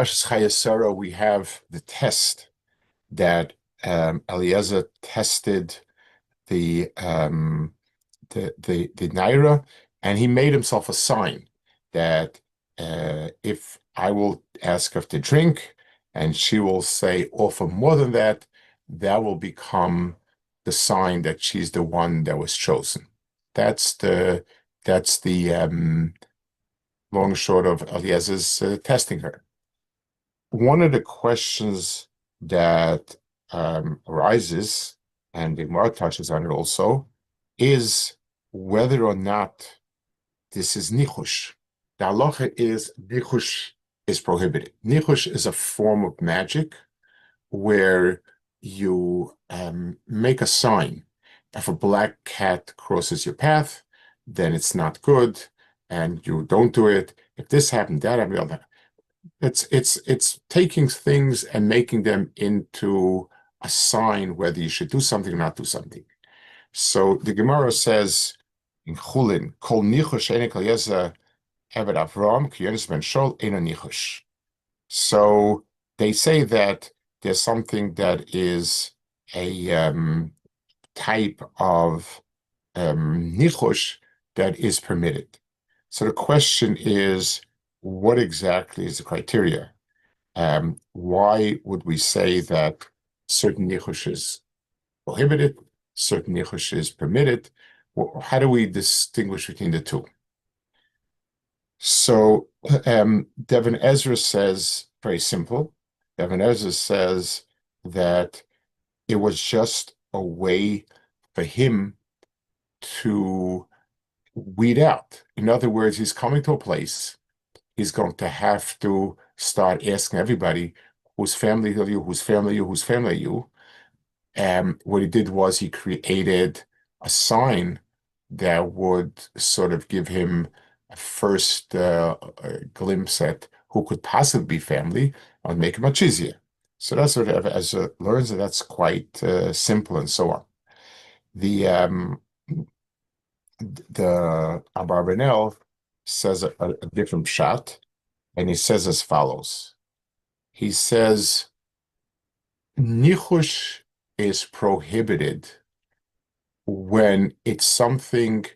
Chayei, we have the test that Eliezer tested the the naira, and he made himself a sign that if I will ask her to drink, and she will say offer more than that, that will become the sign that she's the one that was chosen. That's the long and short of Eliezer's testing her. One of the questions that arises, and the Gemara touches on it also, is whether or not this is nichush. The halacha is nichush is prohibited. Nichush is a form of magic where you make a sign. If a black cat crosses your path, then it's not good, and you don't do it. If this happened, that happened, it's taking things and making them into a sign whether you should do something or not do something. So the Gemara says in Chulin, Kol nichush ene kol yeza eved Avram ki yonis ben shol eno nichush. So they say that there's something that is a type of nichush that is permitted. So the question is, what exactly is the criteria? Why would we say that certain nichush is prohibited, certain nichush is permitted? How do we distinguish between the two? So Devin Ezra says, very simple. Devin Ezra says that it was just a way for him to weed out. In other words, he's coming to a place, he's going to have to start asking everybody, whose family are you, whose family are you, whose family are you? And what he did was he created a sign that would sort of give him a first glimpse at who could possibly be family and make it much easier. So that's sort of, as it learns, that that's quite simple and so on. The Abarbanel says a different shot, and he says as follows. He says, Nichush is prohibited when it's something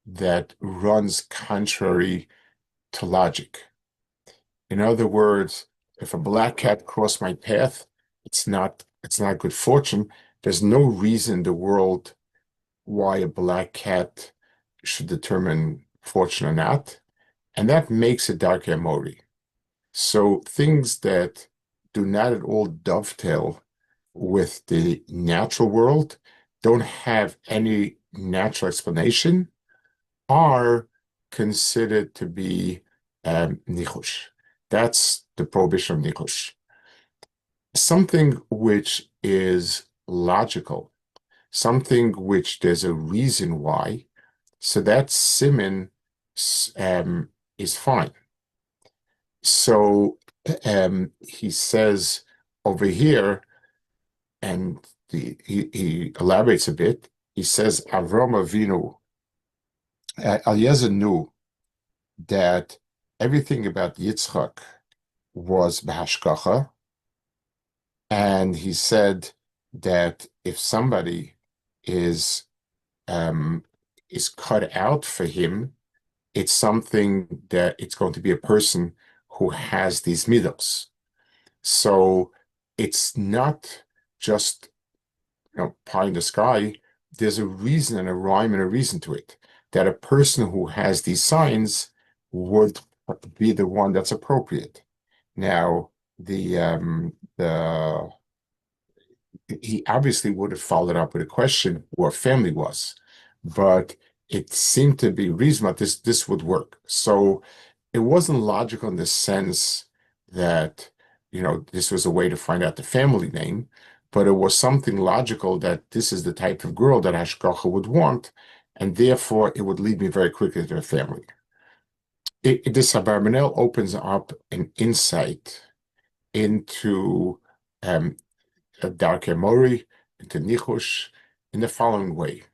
that runs contrary to logic. In other words, if a black cat crossed my path, it's not good fortune. There's no reason in the world why a black cat should determine fortune or not, and that makes it darkei mori. So things that do not at all dovetail with the natural world, don't have any natural explanation, are considered to be nichush. That's the prohibition of nichush. Something which is logical, something which there's a reason why, so that siman is fine. So he says over here, and he elaborates a bit. He says Avram Avinu, Eliezer knew that everything about Yitzchak was b'hashgacha, and he said that if somebody is cut out for him, it's something that it's going to be a person who has these middles. So it's not just pie in the sky. There's a reason and a rhyme and a reason to it, that a person who has these signs would be the one that's appropriate. Now, he obviously would have followed up with a question who our family was, but it seemed to be reasonable this would work. So it wasn't logical in the sense that this was a way to find out the family name, but it was something logical that this is the type of girl that Hashgacha would want, and therefore it would lead me very quickly to a family. This Abarbanel opens up an insight into darkei mori, into nichush, in the following way.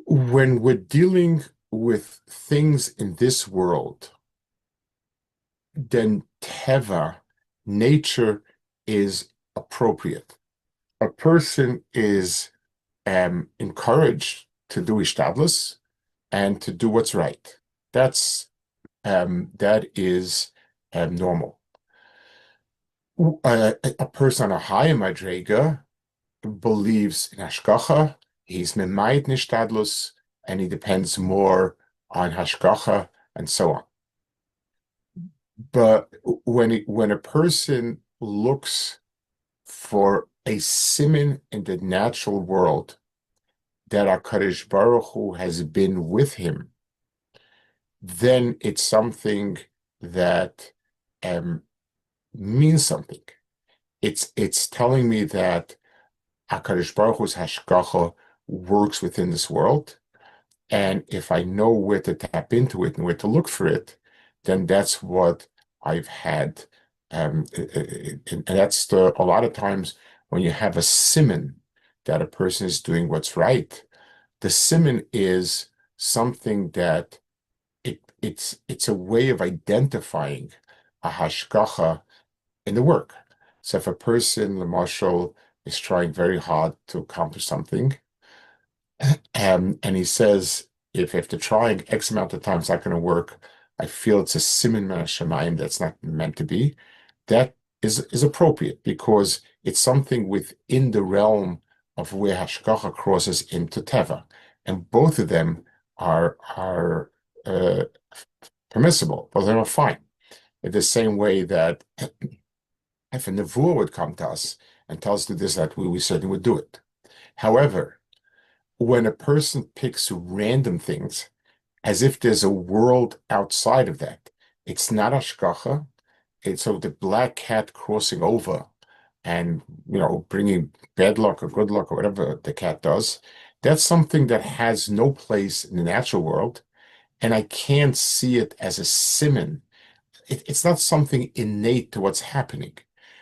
When we're dealing with things in this world then teva, nature, is appropriate. A person is encouraged to do ishtadlus and to do what's right. That is normal. A person on a higher madrega believes in hashgacha. He's memayit nishtadlus, and he depends more on hashgacha and so on. But when a person looks for a siman in the natural world that HaKadosh Baruch Hu has been with him, then it's something that means something. It's telling me that HaKadosh Baruch Hu's hashgacha works within this world, and if I know where to tap into it and where to look for it, then that's what I've had. And that's a lot of times when you have a siman that a person is doing what's right, the siman is something that it's a way of identifying a hashgacha in the work. So if a person, the marshal, is trying very hard to accomplish something, and he says, if after trying X amount of times it's not going to work, I feel it's a siman min hashamayim that's not meant to be, that is appropriate because it's something within the realm of where hashgacha crosses into teva, and both of them are permissible. Both of them are fine. In the same way that if a nevuah would come to us and tell us to do this, that we certainly would do it. However, when a person picks random things as if there's a world outside of that, it's not hashgacha. It's so the black cat crossing over and bringing bad luck or good luck or whatever the cat does. That's something that has no place in the natural world, and I can't see it as a siman. It's not something innate to what's happening.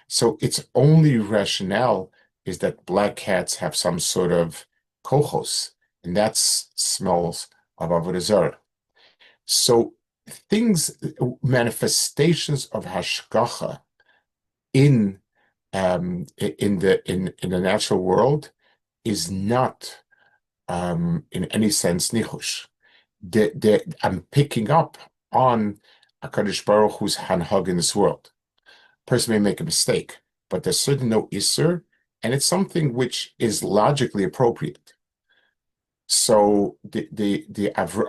So its only rationale is that black cats have some sort of kochos, and that smells of avodah zarah. So manifestations of hashgacha in the natural world is not in any sense nichush. I'm picking up on HaKadosh Baruch Hu's hanhag in this world. A person may make a mistake, but there's certainly no isser, and it's something which is logically appropriate. So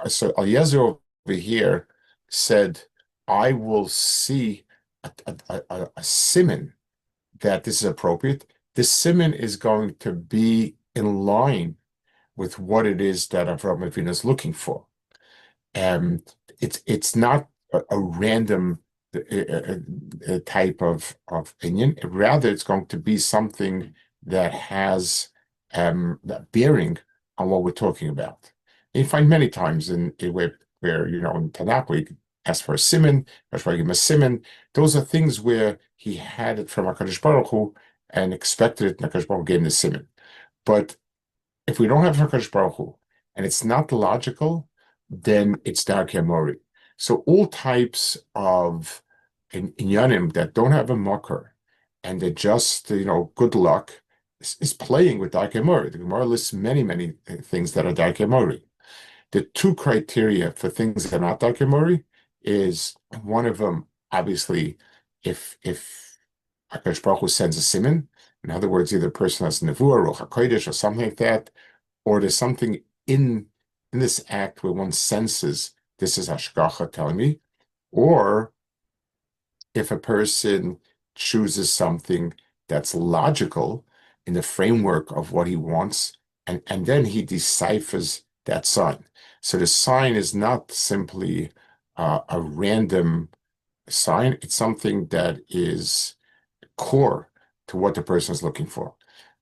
so Eliezer over here said, I will see a siman that this is appropriate. This siman is going to be in line with what it is that Avraham Avinu is looking for. It's not a random type of opinion. Rather, it's going to be something that has that bearing on what we're talking about. And you find many times where in Tanakh we ask for a siman, that's why I give him a siman. Those are things where he had it from HaKadosh Baruch Hu and expected it, and HaKadosh Baruch Hu gave him the siman. But if we don't have HaKadosh Baruch Hu, and it's not logical, then it's Darkei Mori. So all types of inyanim that don't have a makar, and they're just, good luck, is playing with Darkei Mori. The Gemara lists many, many things that are Darkei Mori. The two criteria for things that are not Darkei Mori is one of them, obviously, if HaKadosh Baruch Hu sends a siman, in other words, either a person has nevuah or HaKodesh or something like that, or there's something in this act where one senses this is hashgacha telling me, or if a person chooses something that's logical in the framework of what he wants, and then he deciphers that sign. So the sign is not simply a random sign, it's something that is core to what the person is looking for.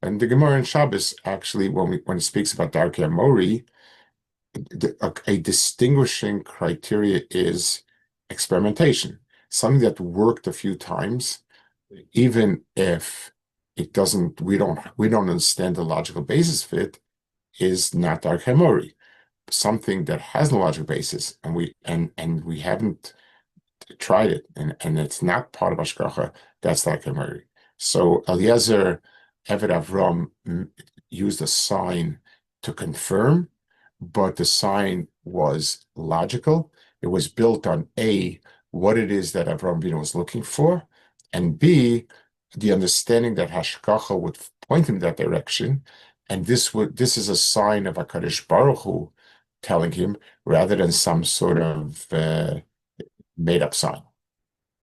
And the Gemara in Shabbos, actually, when it speaks about Darkei Mori, a distinguishing criteria is experimentation, something that worked a few times, even if it doesn't, we don't understand the logical basis for it, is not Darkei Mori. Something that has no logical basis, and we haven't tried it, and it's not part of Hashgacha, that's like a Mary. So Eliezer, Eved Avram, used a sign to confirm, but the sign was logical. It was built on A, what it is that Avram Avinu was looking for, and B, the understanding that Hashgacha would point him that direction, and this is a sign of HaKadosh Baruch Hu telling him rather than some sort of made up sign.